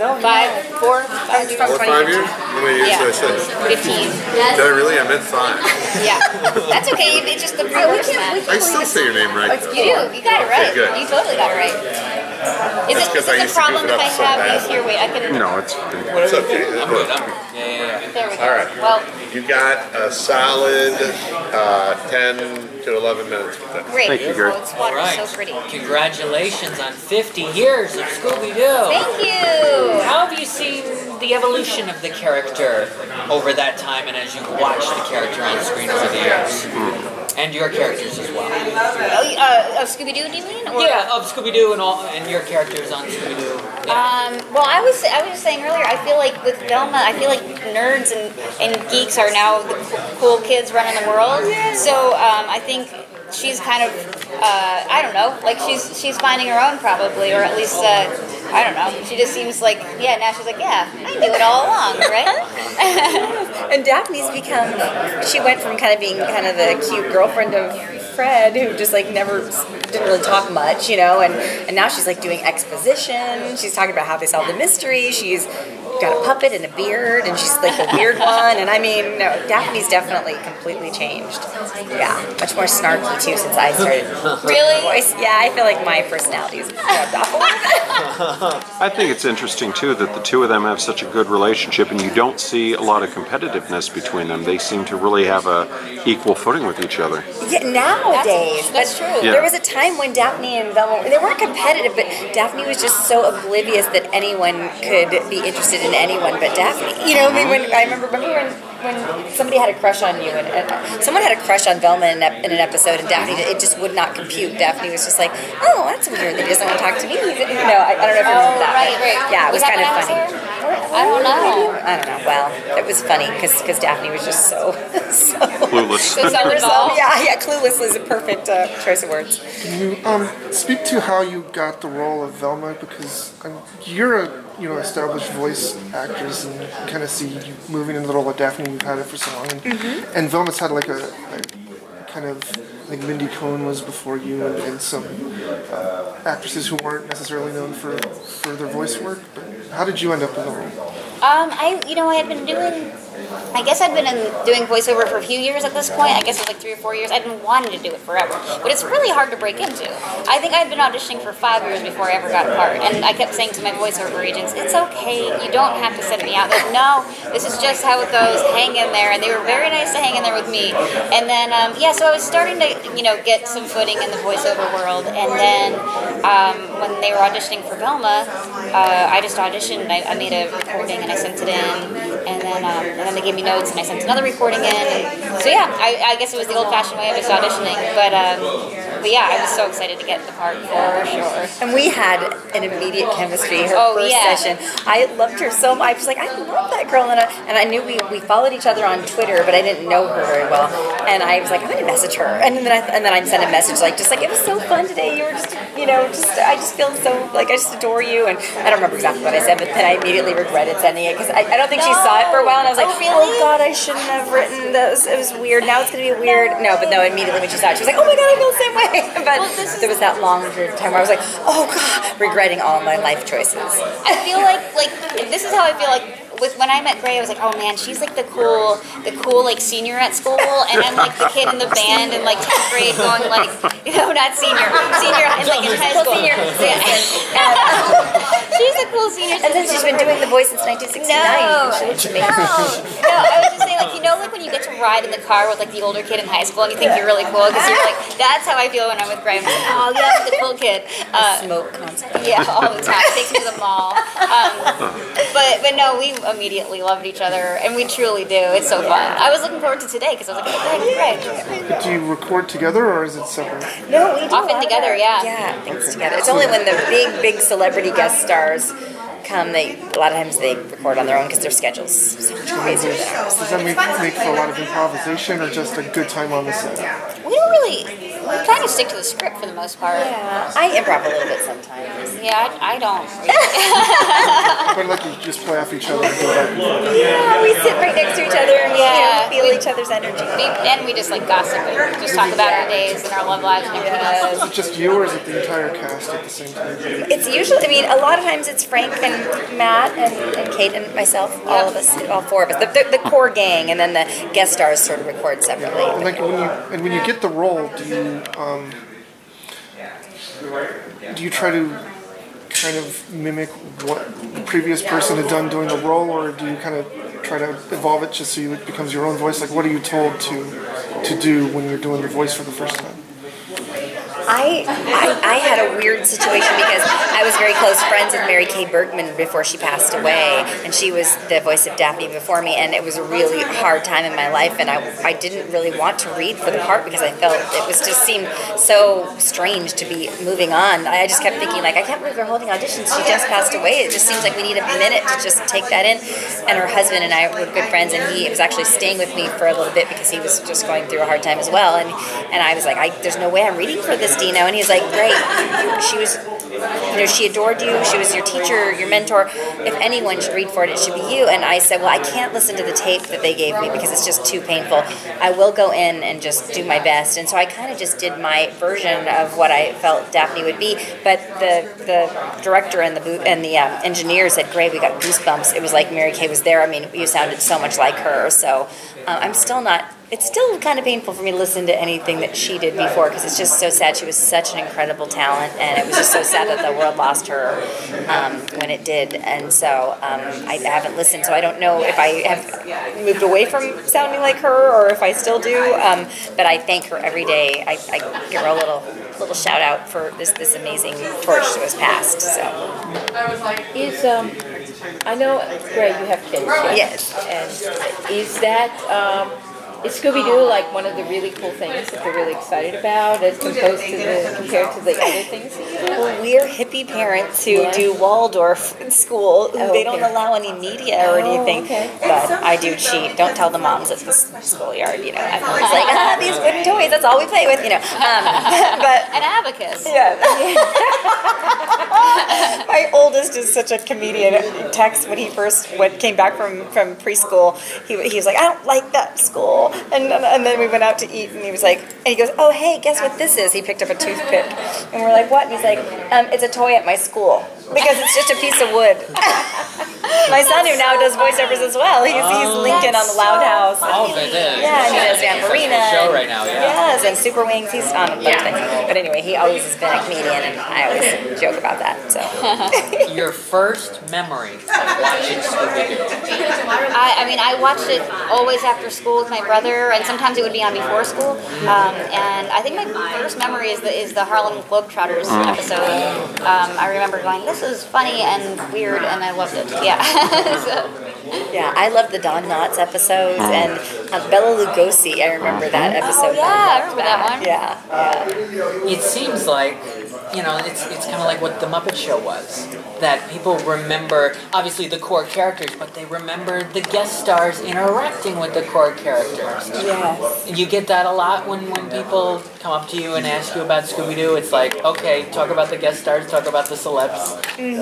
No, 5 years. 4 or 5 years? How many years did I say? 15. Did I really? I meant 5. Yeah. That's okay. It's just the reverse match. I still say your name right, though. You do. You got it right. Okay, good. You totally got it right. Is it a problem if I have you here? Wait, I can... No, it's fine. It's okay. I'm good. Yeah. There we go. All right. Well, You got a solid 10 to 11 minutes with that. great. Thank you, Gary. Oh, it's water. Right. So pretty. Congratulations on 50 years of Scooby Doo. Thank you. How have you seen the evolution of the character over that time and as you watch the character on screen over the years? And your characters as well. Of Scooby Doo, do you mean? Or? Yeah, of Scooby Doo and your characters on Scooby Doo. Yeah. Well, I was just saying earlier, I feel like with Velma, I feel like nerds and geeks are now the cool kids running the world. So I think she's kind of, I don't know, like she's finding her own probably, or at least, I don't know. She just seems like, now she's like, I knew it all along, right? And Daphne's become, she went from kind of being kind of the cute girlfriend of Fred, who just like never, didn't really talk much, and now she's like doing exposition. She's talking about how they solved the mystery. She's got a puppet and a beard, and she's like the weird one. And I mean, no, Daphne's definitely completely changed. Yeah, much more snarky too since I started. Really? Voice. Yeah, I feel like my personality is rubbed off a little bit. I think it's interesting too that the two of them have such a good relationship, and you don't see a lot of competitiveness between them. They seem to really have a equal footing with each other. Yeah, nowadays. That's true. Yeah. There was a time when Daphne and Velma, they weren't competitive, but Daphne was just so oblivious that anyone could be interested in anyone but Daphne. I mean, when I remember when somebody had a crush on you, and someone had a crush on Velma in an episode, and Daphne, it just would not compute. Daphne was just like, oh, that's weird that he doesn't want to talk to me. I don't know if you remember that. Right. Yeah, it was kind of funny. I don't know. I don't know. Well, it was funny because Daphne was just so Clueless. So self-involved. Yeah, clueless is a perfect choice of words. Can you speak to how you got the role of Velma? Because you're a established voice actress, and you can kind of see you moving into the role of Daphne. You've had it for so long, and Velma's had like a kind of, like Mindy Cohn was before you, and some actresses who weren't necessarily known for their voice work. But how did you end up in the role? I'd been doing voiceover for a few years at this point. I guess it was like 3 or 4 years. I'd been wanting to do it forever, but it's really hard to break into. I think I'd been auditioning for 5 years before I ever got a part, and I kept saying to my voiceover agents, "It's okay. You don't have to send me out." They're like, "No, this is just how it goes. Hang in there." And they were very nice to hang in there with me. And then, so I was starting to, get some footing in the voiceover world. And then when they were auditioning for Velma, I just auditioned. I made a recording and I sent it in, and then they gave me notes and I sent another recording in. And so I guess it was the old-fashioned way of just auditioning. But I was so excited to get the part for sure. And we had an immediate chemistry. Her first session, I loved her so much. I was like, I love that girl, and I knew we followed each other on Twitter, but I didn't know her very well. And I was like, I'm gonna message her, and then I sent a message like it was so fun today. You were just I just feel so like I just adore you. And I don't remember exactly what I said, but then I immediately regretted sending it because I don't think she saw it for a while, and I was like, oh God, I shouldn't have written this. It was weird. Now it's gonna be weird. No, immediately when she saw it, she was like, oh my God, I feel the same way. But there was that long period of time where I was like, oh God, regretting all my life choices. I feel like this is how I feel like when I met Gray. I was like, oh man, she's like the cool like senior at school, and I'm like the kid in the band in like 10th grade going like, not senior in like in high school. Senior. She's a cool senior. And then she's been doing The Voice since 1969. She looks amazing. No, I was just saying like when you get to ride in the car with like the older kid in high school and you think you're really cool because you're like, that's how I feel when I'm with Gray. I'm like, oh yeah, I'm the cool kid. Smoke constantly. Yeah, all the time. Takes me to the mall. But no, we immediately loved each other, and we truly do. It's so fun. I was looking forward to today because I was like, oh, great. Do you record together or is it separate? No, we do often together. Yeah. Yeah, things together. It's only when the big celebrity guest stars come. A lot of times they record on their own because their schedules so much crazier than ours. Does that make for a lot of improvisation or just a good time on the set? We don't really. We kind of stick to the script for the most part. Yeah, I improv a little bit sometimes. Yeah, I don't. But like you just play off each other and go back and forth. Yeah, we sit right next to each other and feel each other's energy. And we just like gossip and just talk about our days and our love lives and everything else. Is it just you, or is it the entire cast at the same time? It's usually, I mean, a lot of times it's Frank and Matt and Kate and myself, all of us, all four of us, the core gang, and then the guest stars sort of record separately. Like when you get the role, do you try to kind of mimic what the previous person had done doing the role, or do you kind of try to evolve it just so it becomes your own voice? Like, what are you told to do when you're doing the voice for the first time? I had a weird situation because I was very close friends with Mary Kay Bergman before she passed away, and she was the voice of Daphne before me, and it was a really hard time in my life, and I didn't really want to read for the part because I felt it was just seemed so strange to be moving on. I just kept thinking, like, I can't believe they're holding auditions. She just passed away. It just seems like we need a minute to just take that in. And her husband and I were good friends, and he was actually staying with me for a little bit because he was just going through a hard time as well, and I was like, there's no way I'm reading for this, Dino. And he's like, great. She was, she adored you. She was your teacher, your mentor. If anyone should read for it, it should be you. And I said, well, I can't listen to the tape that they gave me because it's just too painful. I will go in and just do my best. And so I kind of just did my version of what I felt Daphne would be. But the director and the engineer said, great, we got goosebumps. It was like Mary Kay was there. I mean, you sounded so much like her. So I'm still not. It's still kind of painful for me to listen to anything that she did before because it's just so sad. She was such an incredible talent, and it was just so sad that the world lost her when it did. And so I haven't listened, so I don't know if I have moved away from sounding like her or if I still do. But I thank her every day. I give her a little shout out for this amazing torch that was passed. So I know, Greg, you have kids. Right? Yes, and is that? Is Scooby Doo like one of the really cool things that they're really excited about as compared to the other things that you do? Well, we're hippie parents who do Waldorf in school. They don't allow any media or anything, but I do cheat. Don't tell the moms at the schoolyard. Everyone's like, these wooden toys. That's all we play with. But an abacus. Yeah. My oldest is such a comedian. Text when he first came back from preschool. He was like, I don't like that school. And then we went out to eat, and he goes, oh, hey, guess what this is? He picked up a toothpick. And we're like, what? And he's like, it's a toy at my school. Because it's just a piece of wood. My son, who now does voiceovers as well, he's Lincoln on the Loud House. Oh, they did. Yeah, and he does Van Marina. Show right now, yeah. Yes, and Super Wings. He's on both things. But anyway, he always has been a comedian, and I always joke about that. So. Your first memory of watching Scooby Doo? I watched it always after school with my brother, and sometimes it would be on before school. And I think my first memory is the Harlem Globetrotters episode. I remember going, this is funny and weird, and I loved it. Yeah. Yeah, I love the Don Knotts episodes, and Bela Lugosi, I remember that episode. Oh, yeah, I remember that one. Yeah. It seems like, it's kind of like what the Muppet Show was. That people remember, obviously, the core characters, but they remember the guest stars interacting with the core characters. Yes. You get that a lot when people come up to you and ask you about Scooby-Doo. It's like, okay, talk about the guest stars, talk about the celebs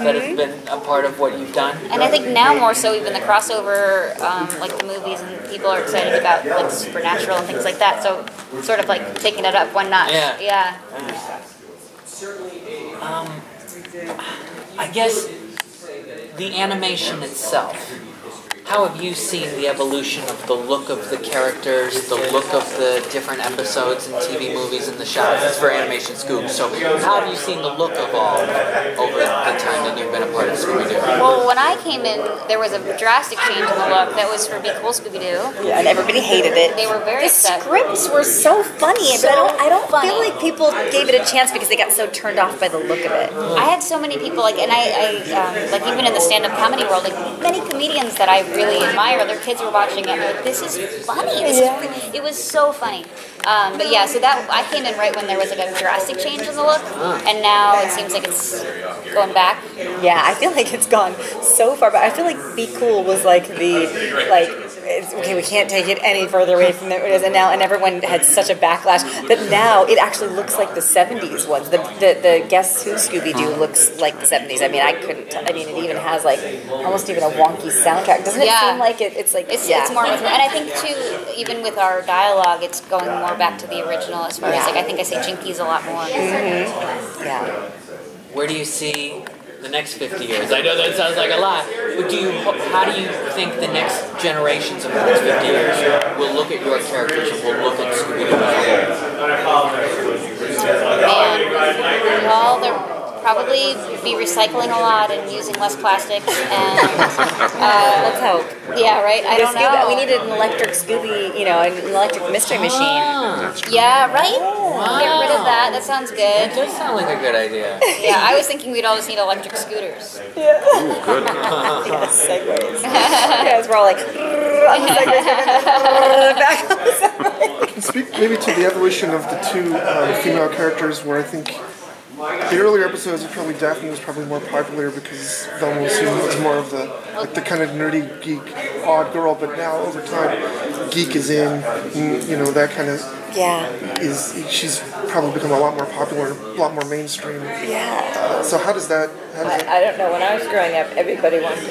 that have been a part of what you've done. And I think now more so even the crossover, like the movies, and people are excited about like Supernatural and things like that. So sort of like taking it up one notch. Yeah. I guess the animation itself. How have you seen the evolution of the look of the characters, the look of the different episodes and TV movies and the shots? It's for Animation Scoop. So how have you seen the look evolve over the time that you've been a part of Scooby-Doo? Well, when I came in, there was a drastic change in the look. That was for Be Cool Scooby-Doo. Yeah, and everybody hated it. They were very upset. The scripts were so funny, but I don't feel like people gave it a chance because they got so turned off by the look of it. I had so many people, like even in the stand-up comedy world, like many comedians that I really admire, their kids were watching it and they're like, this is funny. It was so funny. But yeah, so that I came in right when there was like a drastic change in the look, and now it seems like it's going back. Yeah, I feel like it's gone so far, but I feel like Be Cool was like it's okay, we can't take it any further away from it is, and everyone had such a backlash that now it actually looks like the 70s ones. The Guess Who Scooby Doo looks like the 70s. I mean, it even has like almost even a wonky soundtrack. Doesn't it seem like it's like it's more with, and I think too, even with our dialogue, it's going more back to the original as far as like I think I say jinkies a lot more. Mm-hmm. Yeah. Where do you see the next 50 years? I know that sounds like a lot, but how do you think the next generations of the next 50 years will look at your characters and will look at Scooby Doo? Well, they'll probably be recycling a lot and using less plastic. And let's hope. Yeah, right. I don't know. We needed an electric Scooby, an electric mystery machine. Yeah, right. Get rid of that. That sounds good. That does sound like a good idea. Yeah, I was thinking we'd all just need electric scooters. Yeah. Ooh, good. Yes, segways. Yes, we're all like on the segways, back on the segways. Speak maybe to the evolution of the two female characters, where I think the earlier episodes, probably Daphne was probably more popular because Velma was seen as more of the kind of nerdy geek, odd girl. But now over time, geek is in, that kind of she's probably become a lot more popular, a lot more mainstream. Yeah. So how does that? I don't know. When I was growing up,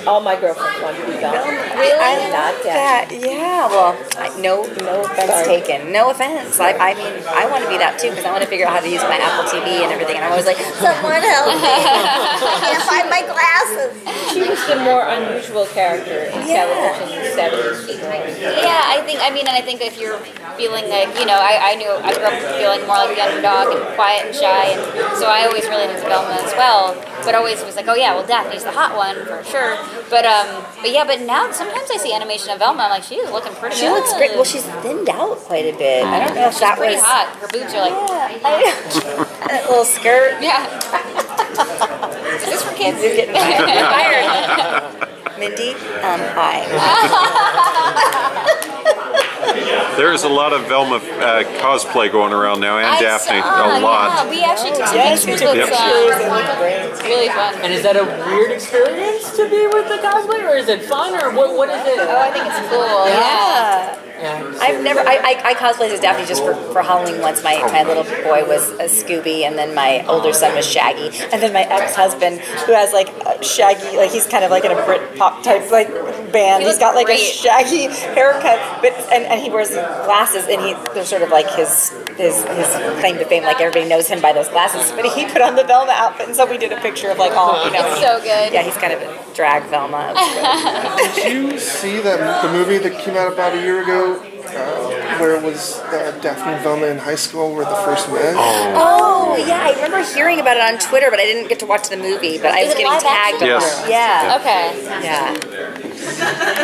all my girlfriends wanted to be Velma. Really? I'm not that. Yeah. Well, no offense taken. No offense. I mean, I want to be that too because I want to figure out how to use my Apple TV and everything. And I'm always like, someone help me! I can't find my glasses. She was the more unusual character in television in the 70s. Yeah, I think if you're feeling like, I grew up feeling more like the underdog and quiet and shy, and so I always related to Velma as well. But always was like, oh yeah, well Daphne's the hot one for sure. But now sometimes I see animation of Velma, I'm like, she's looking pretty good. She looks great. Well, she's thinned out quite a bit. I don't know if that pretty was hot. Her boobs are like that little skirt. Yeah. Is this for kids? You're getting fired. Mindy, hi. There's a lot of Velma cosplay going around now, and Daphne, a lot. Yeah, we actually took some pictures with it's really fun. And is that a weird experience to be with the cosplay, or is it fun, or what is it? Oh, I think it's cool. Yeah. I've never. I cosplayed as Daphne just for Halloween once. My little boy was a Scooby, and then my older son was Shaggy, and then my ex-husband, who has like a Shaggy, like he's kind of like in a Britpop type like band. He's got like a Shaggy haircut, but and he wears glasses, and they're sort of like his claim to fame. Like everybody knows him by those glasses, but he put on the Velma outfit, and so we did a picture of like all. It's so good. Yeah, he's kind of a drag Velma. Did you see the movie that came out about a year ago? Where it was Daphne and Velma in high school were the first met. Oh, yeah, I remember hearing about it on Twitter, but I didn't get to watch the movie. But I was getting tagged. Yes. Yeah. Okay. Yeah.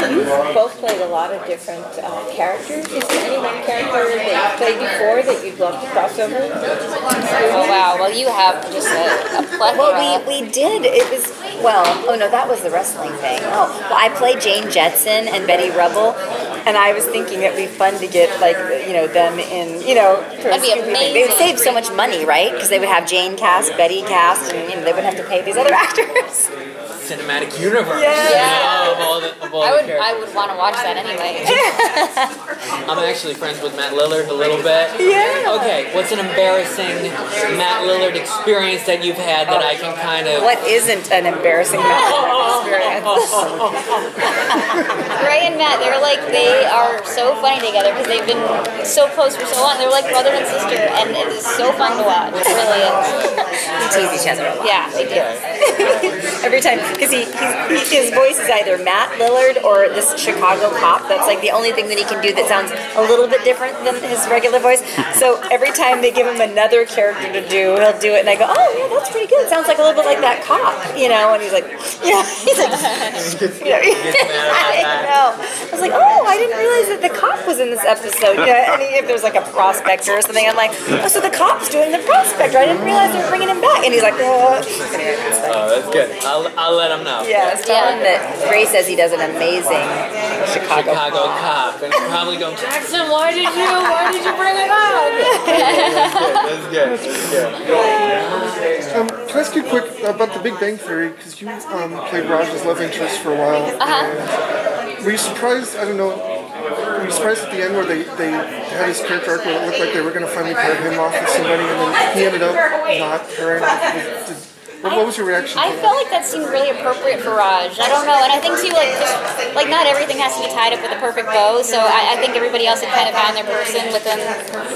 You both played a lot of different characters. Is there any one character that you played before that you'd love to cross over? Oh wow! Well, you have just a plethora. Well, we did. It was that was the wrestling thing. Oh, well, I played Jane Jetson and Betty Rubble. And I was thinking it'd be fun to get them in for That'd be amazing. They would save so much money, right? Because they would have Jane cast, Betty cast, and they wouldn't have to pay these other actors. Cinematic universe. Yeah. Of all the I would want to watch that anyway. I'm actually friends with Matt Lillard a little bit. Yeah. Okay, what's an embarrassing Matt Lillard experience that you've had that I can kind of... What isn't an embarrassing Matt Lillard experience? Ray and Matt, they are so funny together because they've been so close for so long. They're like brother and sister, and it is so fun to watch. It really is. They tease each other a lot. Yeah, they do. Every time, because his voice is either Matt Lillard or this Chicago cop. That's like the only thing that he can do that sounds a little bit different than his regular voice. So every time they give him another character to do, he'll do it, and I go, oh yeah, that's pretty good. It sounds like a little bit like that cop, and he's like, he's like, I know. I was like, oh, I didn't realize that the cop was in this episode. And if there's like a prospector or something, I'm like, oh, so the cop's doing the prospector. I didn't realize they were bringing him back. And he's like, oh. Anyway, that's good. I'll let him know. Yeah, tell him that Ray says he does an amazing Chicago cop. And he's probably going, Jackson, why did you bring it up? That's good. Can I ask you quick about the Big Bang Theory? Because you played Raj's love interest for a while. Uh-huh. Were you surprised? I don't know. you surprised at the end where they had his character arc where it looked like they were going to finally pair him off with somebody, and then he ended up not pairing off with what was your reaction to I felt like that seemed really appropriate for Raj. I don't know, and I think too, like, just, like, not everything has to be tied up with a perfect bow, so I think everybody else had kind of found their person within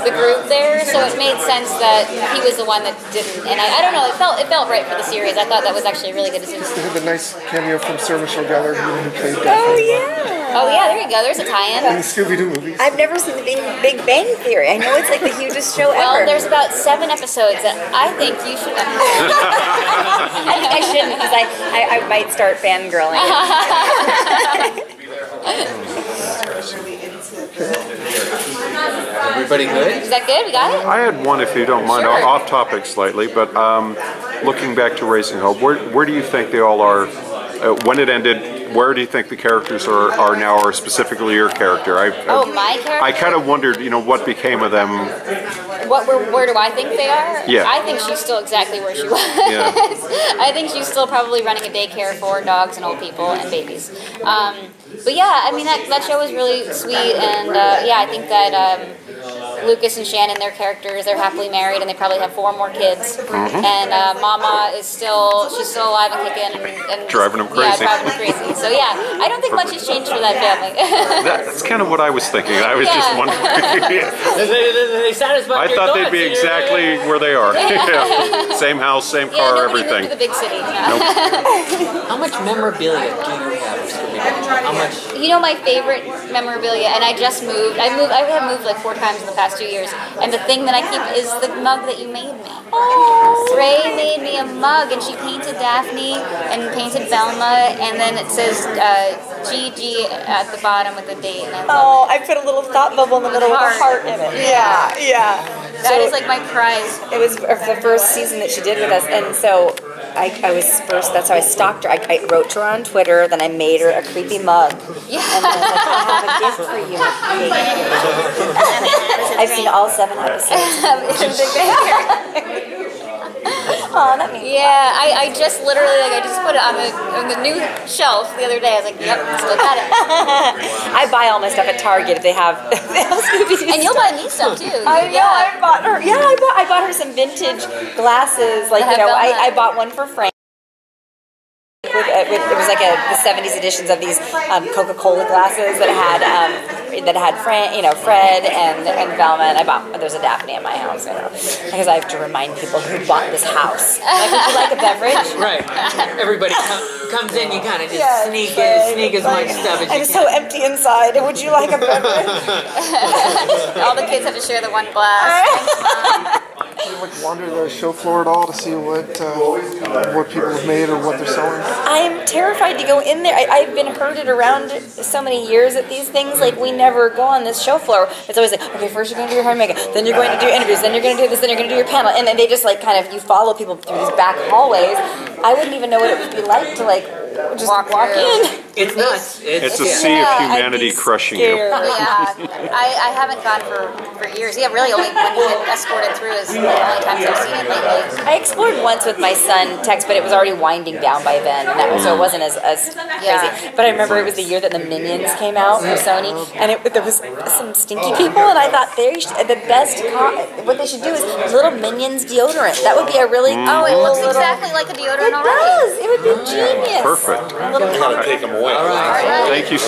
the group there, so it made sense that he was the one that didn't, and I don't know, it felt right for the series. I thought that was actually a really good decision. They had the nice cameo from Sarah Michelle Gellar, who played Daphne. Oh, yeah. Oh yeah, there you go. There's a tie-in. In the Scooby Doo movies. I've never seen the Big Bang Theory. I know it's like the hugest show ever. Well, there's about 7 episodes that I think you should. I think I shouldn't because I might start fangirling. Everybody good? Is that good? We got it? I had one, if you don't mind, Sure. off topic slightly, but looking back to Raising Hope, where do you think they all are? When it ended, where do you think the characters are now, or specifically your character? My character? I kind of wondered, what became of them. Where do I think they are? Yeah. I think she's still exactly where she was. Yeah. I think she's still probably running a daycare for dogs and old people and babies. But yeah, I mean, that show was really sweet, and I think that Lucas and Shannon, their characters, they're happily married, and they probably have 4 more kids. Mm-hmm. And Mama she's still alive and kicking, and Driving them crazy. Yeah, driving them crazy. So yeah, I don't think much has changed for that family. That's kind of what I was thinking. I was just wondering. They satisfy I your thought they'd thoughts. be exactly where they are. Yeah. Same house, same car, nobody everything. moved to the big city. How much memorabilia do you have of Scooby Doo? How much? My favorite memorabilia, and I just moved. I have moved like 4 times in the past 2 years, and the thing that I keep is the mug that you made me. Oh. Ray made me a mug, and she painted Daphne and painted Velma, and then it says GG at the bottom with the date. And I put a little thought bubble in the middle with a heart in it. Yeah. That is like my prize. It was the first season that she did with us, and so I was first. That's how I stalked her. I wrote to her on Twitter, then I made her a creepy mug, Yeah. and then I have a gift for you. I've seen all 7 episodes. Oh, that means I just literally I just put it on the new shelf the other day. I was like, yep, so got it. I buy all my stuff at Target if they have Scooby Doo. And you'll buy me stuff too. I know. I bought her. Yeah, I bought her some vintage glasses. Like I bought one for Frank. It was like the 70s editions of these Coca-Cola glasses that had Fred and Velma, and there's a Daphne in my house, because I have to remind people who bought this house. Like, would you like a beverage? Right. Everybody comes in, you kind of just sneak as much stuff as you can. I'm so empty inside. Would you like a beverage? All the kids have to share the one glass. Thanks, Mom. Do you wander the show floor at all to see what people have made or what they're selling? I'm terrified to go in there. I've been herded around so many years at these things. Like, we never go on this show floor. It's always like, okay, first you're going to do your hair and makeup, then you're going to do interviews, then you're going to do this, then you're going to do your panel. And then they just you follow people through these back hallways. I wouldn't even know what it would be like to just walk in. It's nuts. It's a sea of humanity crushing you. Yeah, I haven't gone for years. Yeah, really only when you get escorted through is the only times I've seen it lately. I explored once with my son, Tex, but it was already winding down by then, and so it wasn't as crazy. But I remember it was the year that the Minions came out for Sony, and there was some stinky people, and I thought what they should do is little Minions deodorant. That would be a really it looks exactly like a deodorant already. It does. It would be genius. Perfect. Gotta take them away. All right. Thank you.